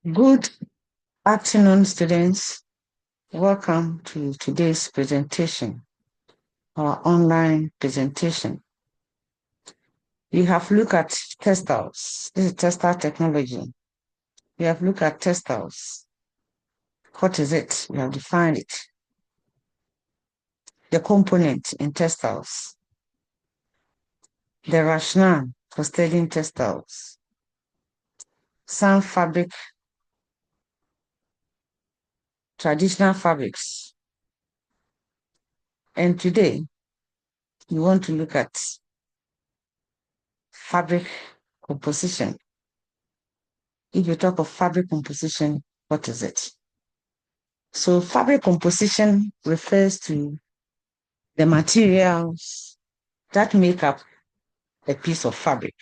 Good afternoon, students. Welcome to today's presentation, our online presentation. We have looked at textiles. This is textile technology. We have looked at textiles. What is it? We have defined it. The component in textiles. The rationale for studying textiles. Some fabric, traditional fabrics. And today, we want to look at fabric composition. If you talk of fabric composition, what is it? So fabric composition refers to the materials that make up a piece of fabric.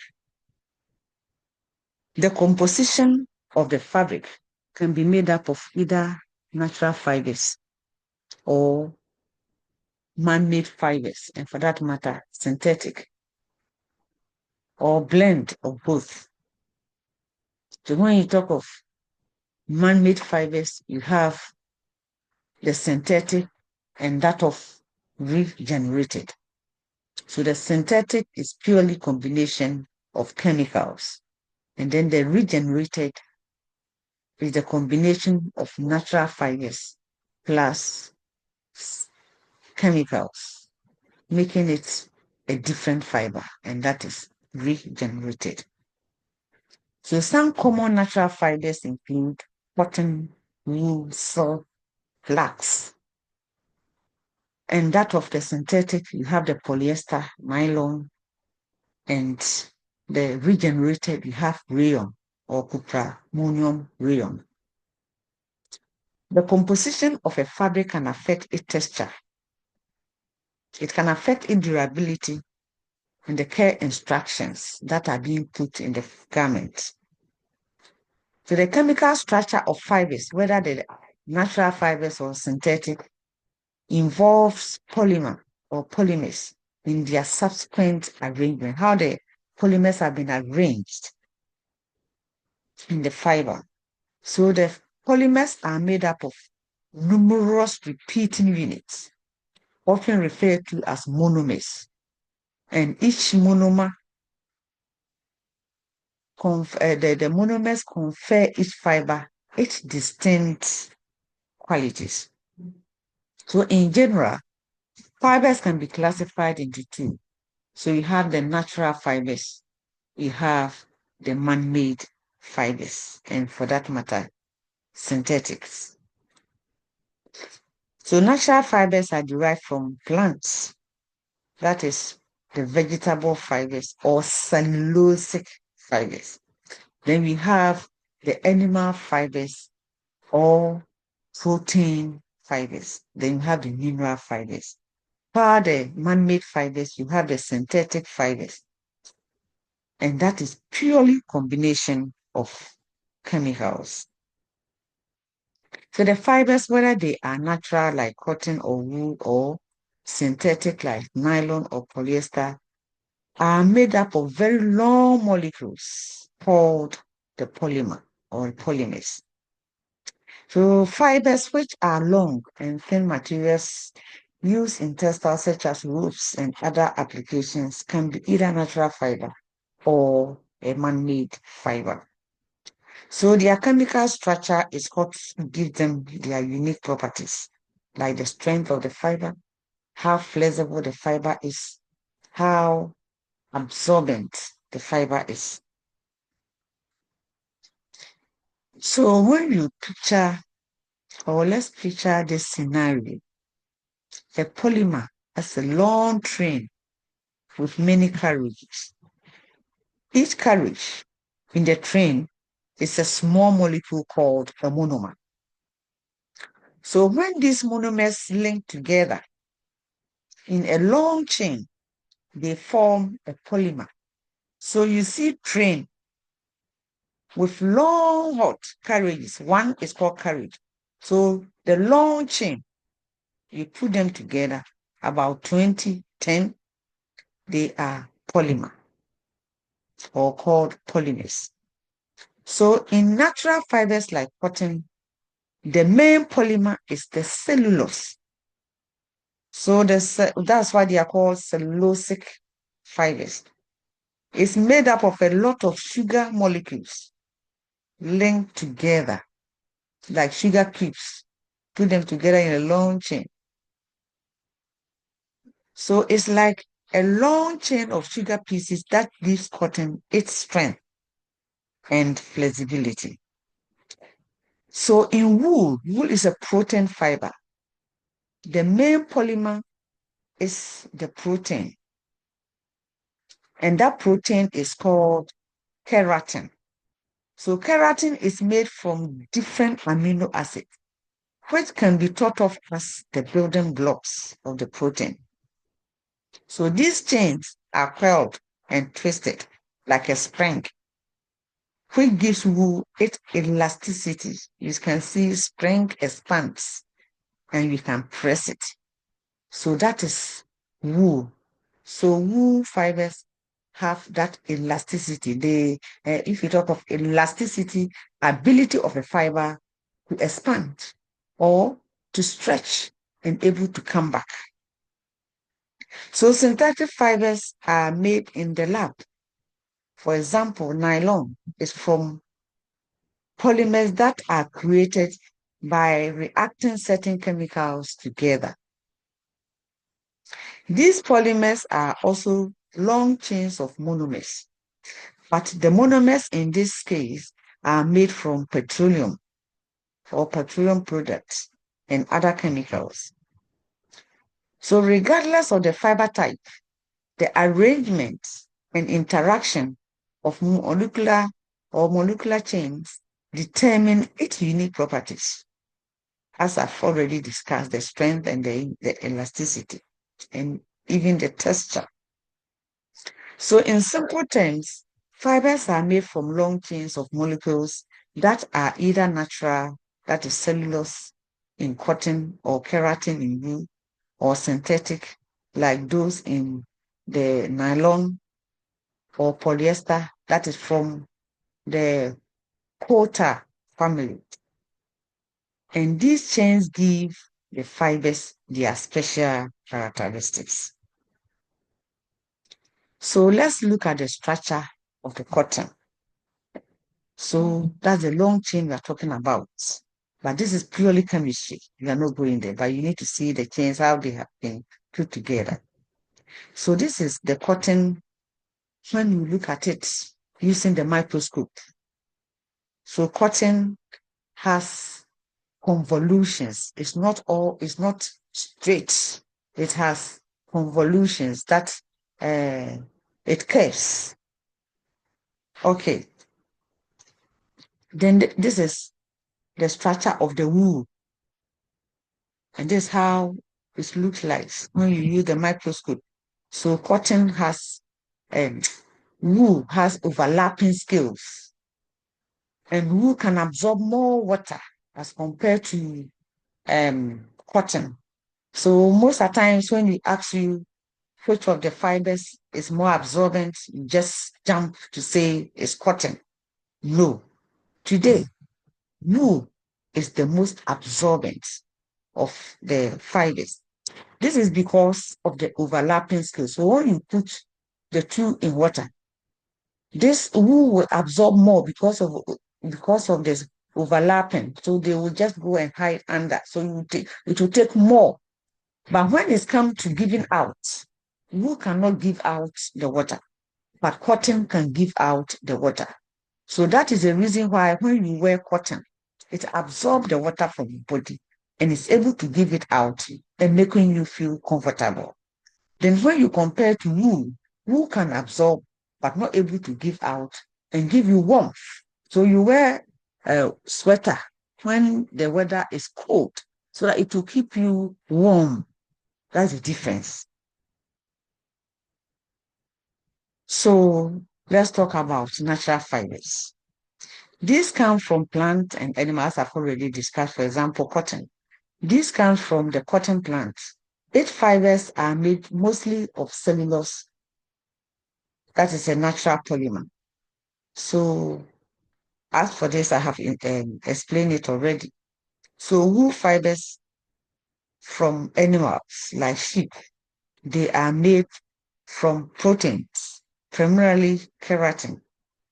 The composition of the fabric can be made up of either natural fibers or man-made fibers, and for that matter, synthetic, or blend of both. So when you talk of man-made fibers, you have the synthetic and that of regenerated. So the synthetic is purely combination of chemicals. And then the regenerated is the combination of natural fibers plus chemicals, making it a different fiber, and that is regenerated. So some common natural fibers include cotton, wool, silk, flax. And that of the synthetic, you have the polyester, nylon, and the regenerated, you have rayon or cupramonium rayon. The composition of a fabric can affect its texture. It can affect its durability and the care instructions that are being put in the garment. So the chemical structure of fibers, whether the natural fibers or synthetic, involves polymer or polymers in their subsequent arrangement, how the polymers have been arranged in the fiber. So the polymers are made up of numerous repeating units, often referred to as monomers. And each monomer, the monomers confer each fiber its distinct qualities. So in general, fibers can be classified into two. So you have the natural fibers, you have the man-made fibers, and for that matter, synthetics. So natural fibers are derived from plants, that is the vegetable fibers or cellulosic fibers. Then we have the animal fibers or protein fibers. Then you have the mineral fibers. For the man-made fibers, you have the synthetic fibers. And that is purely combination of chemicals. So the fibers, whether they are natural like cotton or wool or synthetic like nylon or polyester, are made up of very long molecules called the polymer or polymers. So fibers which are long and thin materials used in textiles such as roofs and other applications can be either natural fiber or a man-made fiber. So their chemical structure is what gives them their unique properties, like the strength of the fiber, how flexible the fiber is, how absorbent the fiber is. So when you picture, or let's picture this scenario, a polymer has a long train with many carriages. Each carriage in the train is a small molecule called a monomer. So when these monomers link together in a long chain, they form a polymer. So you see train with long hot carriages. One is called carriage. So the long chain, you put them together, about 20, 10, they are polymer or called polymers. So in natural fibers like cotton, the main polymer is the cellulose. So that's why they are called cellulosic fibers. It's made up of a lot of sugar molecules linked together, like sugar cubes, put them together in a long chain. So it's like a long chain of sugar pieces that gives cotton its strength and flexibility. So in wool, wool is a protein fiber. The main polymer is the protein, and that protein is called keratin. So keratin is made from different amino acids, which can be thought of as the building blocks of the protein. So these chains are curled and twisted like a spring, which gives wool its elasticity. You can see spring expands and you can press it. So that is wool. So wool fibers have that elasticity. If you talk of elasticity, ability of a fiber to expand or to stretch and able to come back. So synthetic fibers are made in the lab. For example, nylon is from polymers that are created by reacting certain chemicals together. These polymers are also long chains of monomers, but the monomers in this case are made from petroleum or petroleum products and other chemicals. So regardless of the fiber type, the arrangement and interaction of molecular chains determine its unique properties, as I've already discussed, the strength and the elasticity and even the texture. So in simple terms, fibers are made from long chains of molecules that are either natural, that is cellulose in cotton or keratin in wool, or synthetic, like those in the nylon or polyester, that is from the quota family. And these chains give the fibers their special characteristics. So let's look at the structure of the cotton. So that's the long chain we are talking about. But this is purely chemistry. We are not going there, but you need to see the chains, how they have been put together. So this is the cotton when you look at it using the microscope. So cotton has convolutions. It's not straight. It has convolutions that it curves. Okay. Then this is the structure of the wool. And this is how it looks like when you use the microscope. So cotton has, um, wool has overlapping scales, and wool can absorb more water as compared to cotton. So most of the times when we ask you which of the fibers is more absorbent, you just jump to say it's cotton. No. Today, wool is the most absorbent of the fibers. This is because of the overlapping scales. So when you put the two in water, this wool will absorb more because of this overlapping. So they will just go and hide under. So it will take more. But when it's come to giving out, wool cannot give out the water, but cotton can give out the water. So that is the reason why when you wear cotton, it absorbs the water from your body and it's able to give it out and making you feel comfortable. Then when you compare to wool, wool can absorb but not able to give out and give you warmth. So you wear a sweater when the weather is cold so that it will keep you warm. That's the difference. So let's talk about natural fibers. These come from plants and animals I've already discussed, for example, cotton. This comes from the cotton plant. Its fibers are made mostly of cellulose, that is a natural polymer. So As for this, I have explained it already. So wool fibers from animals like sheep, they are made from proteins, primarily keratin,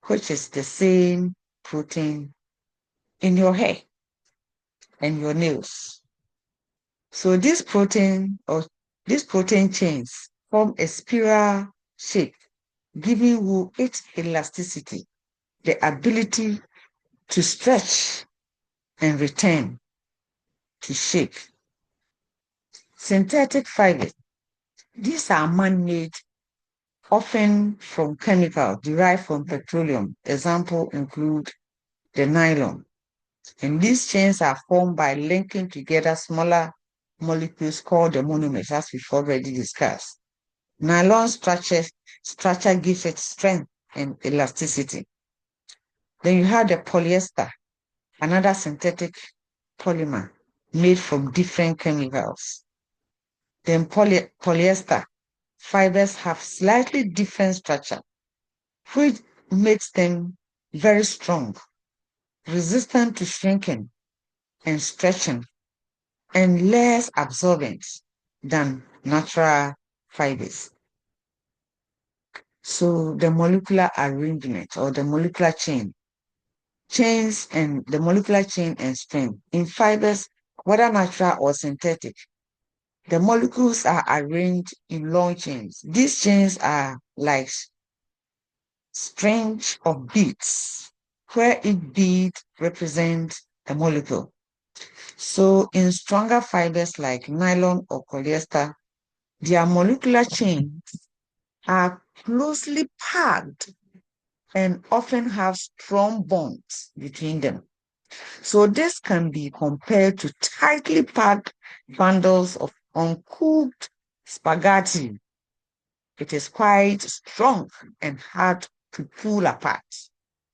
which is the same protein in your hair and your nails. So these protein chains form a spiral shape, giving wool its elasticity, the ability to stretch and return to shape. Synthetic fibers, these are man-made, often from chemicals derived from petroleum. Examples include the nylon. And these chains are formed by linking together smaller molecules called the monomers, as we've already discussed. Nylon structure gives it strength and elasticity. Then you have the polyester, another synthetic polymer made from different chemicals. Then polyester fibers have slightly different structure, which makes them very strong, resistant to shrinking and stretching, and less absorbent than natural fibers. So the molecular arrangement or the molecular chains and the molecular chain and strength in fibers, whether natural or synthetic, the molecules are arranged in long chains. These chains are like strings of beads, where each bead represents a molecule. So in stronger fibers like nylon or polyester, their molecular chains are closely packed and often have strong bonds between them. So this can be compared to tightly packed bundles of uncooked spaghetti. It is quite strong and hard to pull apart.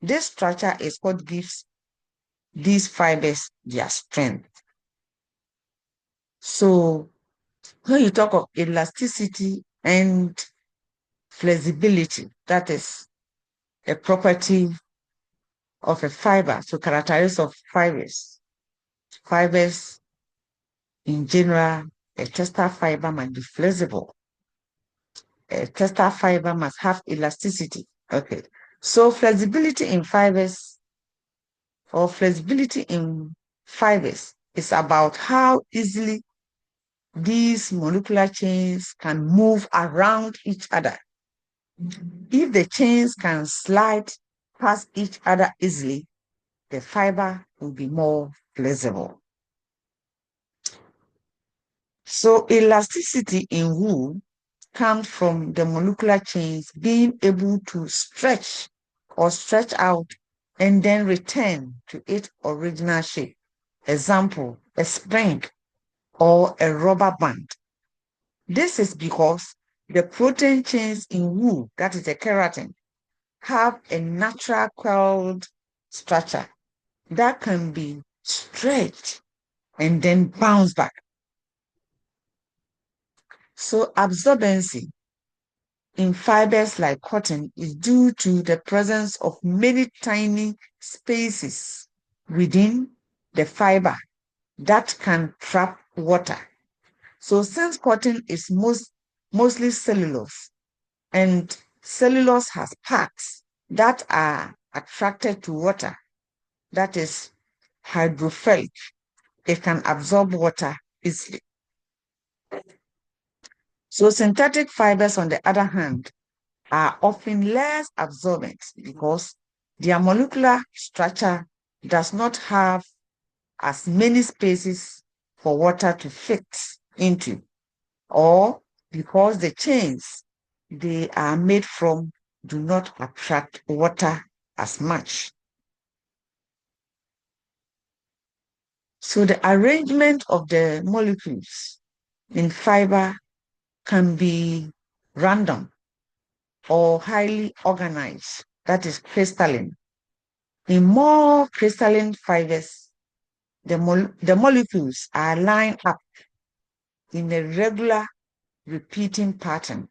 This structure is what gives these fibers their strength. So when you talk of elasticity and flexibility, that is a property of a fiber. So characteristics of fibers. Fibers in general, a textile fiber must be flexible. A textile fiber must have elasticity. Okay. So flexibility in fibers or flexibility in fibers is about how easily these molecular chains can move around each other. If the chains can slide past each other easily, the fiber will be more flexible. So elasticity in wool comes from the molecular chains being able to stretch or stretch out and then return to its original shape. Example, a spring or a rubber band. This is because the protein chains in wool, that is the keratin, have a natural curled structure that can be stretched and then bounce back. So absorbency in fibers like cotton is due to the presence of many tiny spaces within the fiber that can trap water. So since cotton is mostly cellulose, and cellulose has parts that are attracted to water, that is hydrophilic, it can absorb water easily. So synthetic fibers, on the other hand, are often less absorbent because their molecular structure does not have as many spaces for water to fit into, or because the chains they are made from do not attract water as much. So the arrangement of the molecules in fiber can be random or highly organized, that is crystalline. In more crystalline fibers, the molecules are lined up in a regular repeating pattern.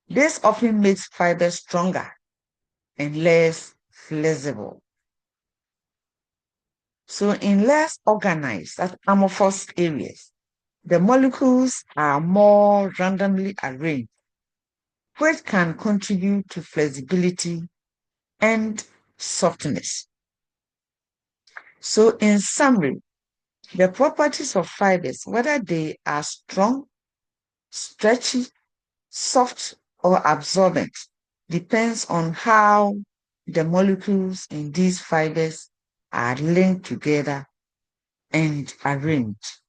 This often makes fibers stronger and less flexible. So in less organized, that amorphous areas, the molecules are more randomly arranged, which can contribute to flexibility and softness. So in summary, the properties of fibers, whether they are strong, stretchy, soft, or absorbent, depends on how the molecules in these fibers are linked together and arranged.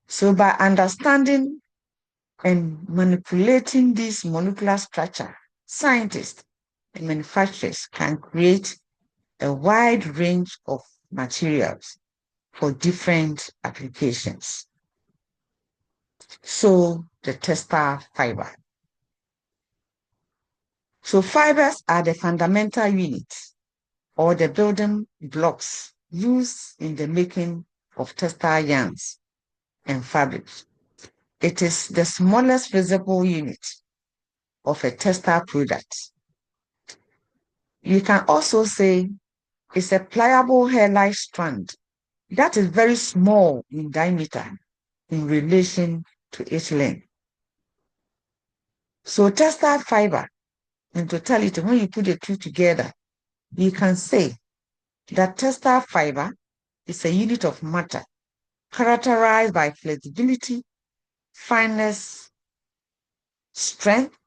So by understanding and manipulating this molecular structure, scientists and manufacturers can create a wide range of materials for different applications. So the textile fiber. So fibers are the fundamental units or the building blocks used in the making of textile yarns and fabrics. It is the smallest visible unit of a textile product. You can also say it's a pliable hair-like strand that is very small in diameter in relation to its length. So textile fiber, in totality, when you put the two together, you can say that textile fiber is a unit of matter characterized by flexibility, fineness, strength,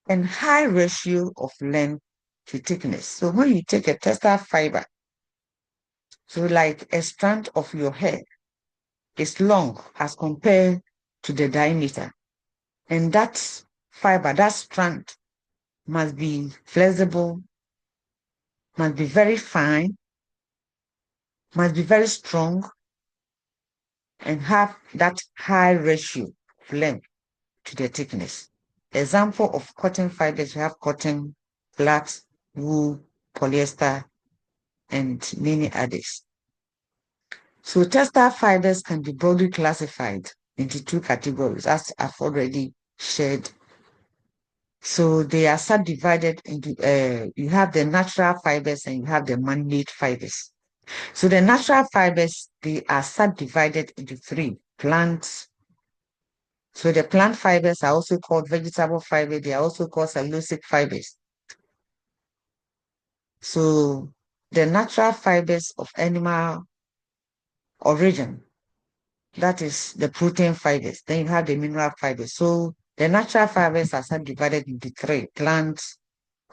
and high ratio of length to thickness. So when you take a textile fiber, so like a strand of your hair is long as compared to the diameter, and that fiber, that strand must be flexible, must be very fine, must be very strong, and have that high ratio of length to the thickness. Example of cotton fibers, we have cotton, flax, wool, polyester, and many others. So textile fibers can be broadly classified into two categories, as I've already shared. So they are subdivided into, you have the natural fibers and you have the man-made fibers. So the natural fibers, they are subdivided into three: plants. So the plant fibers are also called vegetable fibers. They are also called cellulosic fibers. So the natural fibers of animal origin, that is the protein fibers. Then you have the mineral fibers. So the natural fibers are subdivided into three: plants,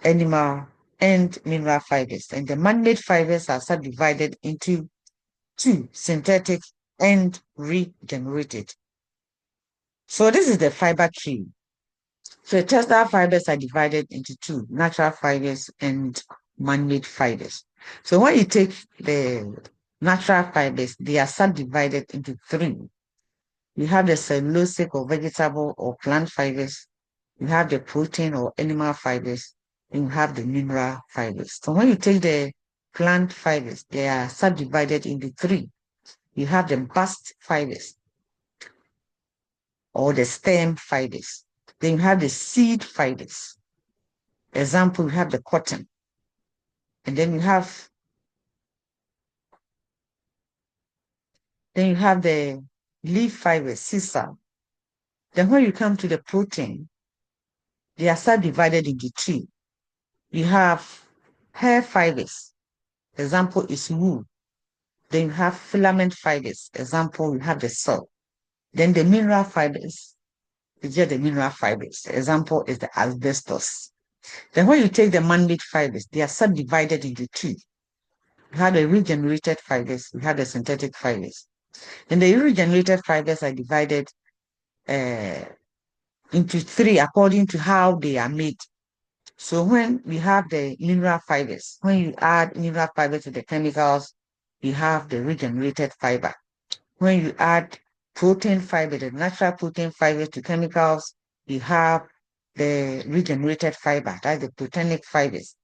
animal, and mineral fibers. And the man-made fibers are subdivided into two: synthetic and regenerated. So this is the fiber tree. So textile fibers are divided into two: natural fibers and man-made fibers. So when you take the natural fibers, they are subdivided into three. You have the cellulosic or vegetable or plant fibers, you have the protein or animal fibers, and you have the mineral fibers. So when you take the plant fibers, they are subdivided into three. You have the bast fibers or the stem fibers. Then you have the seed fibers. Example, you have the cotton. And then you have the leaf fibers, sisal. Then when you come to the protein, they are subdivided into two. You have hair fibers. Example is wool. Then you have filament fibers. Example, you have the silk. Then the mineral fibers is just the mineral fibers. Example is the asbestos. Then when you take the man-made fibers, they are subdivided into two. You have the regenerated fibers, you have the synthetic fibers. And the regenerated fibers are divided into three according to how they are made. So when we have the mineral fibers, when you add mineral fiber to the chemicals, you have the regenerated fiber. When you add protein fiber, the natural protein fiber to chemicals, you have the regenerated fiber, that's the proteinic fibers.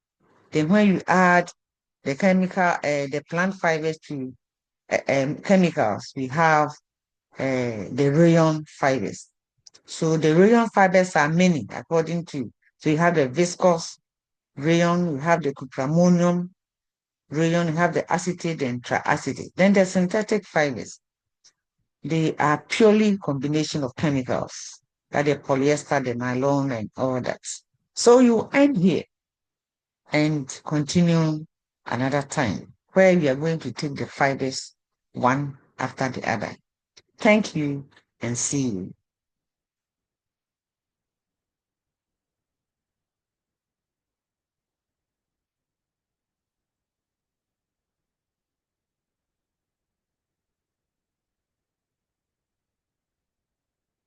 Then when you add the plant fibers to chemicals, we have the rayon fibers. So the rayon fibers are many according to, so you have the viscose rayon, you have the cupramonium, rayon, you have the acetate and triacetate. Then the synthetic fibers, they are purely combination of chemicals, like the polyester, the nylon, and all that. So you end here and continue another time where we are going to take the fibers one after the other. Thank you and see you.